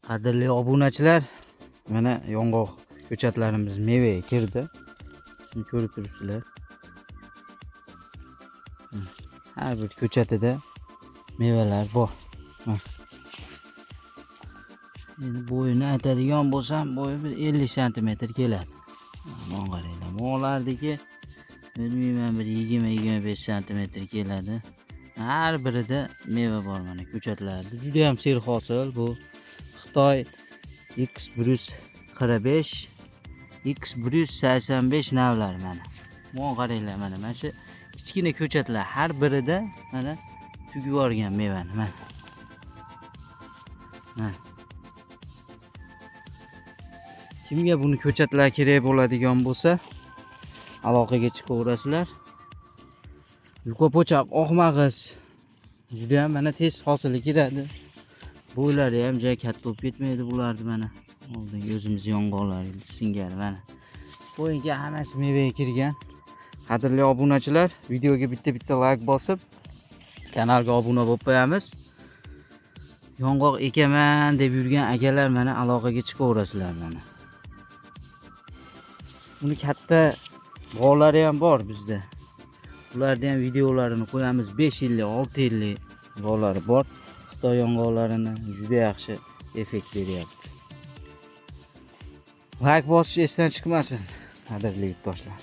Qadrli obunachilar, mana yong'oq ko'chatlarimiz mevaga kirdi. Shuni ko'rib turibsizlar. Har bir ko'chatida mevalar bor. Endi bo'yini aytadigan bo'lsam, bo'yi bir 50 sm keladi. Mana qaranglar, mo'g'lardagi bilmayman bir 20-25 sm keladi. Har birida meva bor mana ko'chatlarda. Juda ham serhosil bu Xitoy X145, X185 navlari mana. Mana qaranglar, mana shu kichkina ko'chatlar har birida mana tugib yuborgan mevani mana. Kimga buni ko'chatlar kerak bo'ladigan bo'lsa, aloqaga chiqaverasizlar. Yuqopochaq oq mag'iz juda ham mana tez hosili kiradi. Bo'ylari ham juda katta bo'lib ketmaydi bularni mana. Oldingi o'zimiz yong'oqlari singari mana. Bo'yiga hammasi mevaga kirgan. Qadrli obunachilar, videoga bitta like bosib, kanalga obuna bo'lib qo'yamiz. Yong'oq ekaman deb yurgan akalar mana aloqaga chiqaverasizlar mana. Buni katta bog'lari ham bor bizda. Ularda ham videolarini qo'yamiz. 5 yillik, 6 yillik bog'lari bor. Xitoy yong'oqlarini juda yaxshi effekt beryapti. Like bosish esdan chiqmasin, qadrli yurtdoshlar.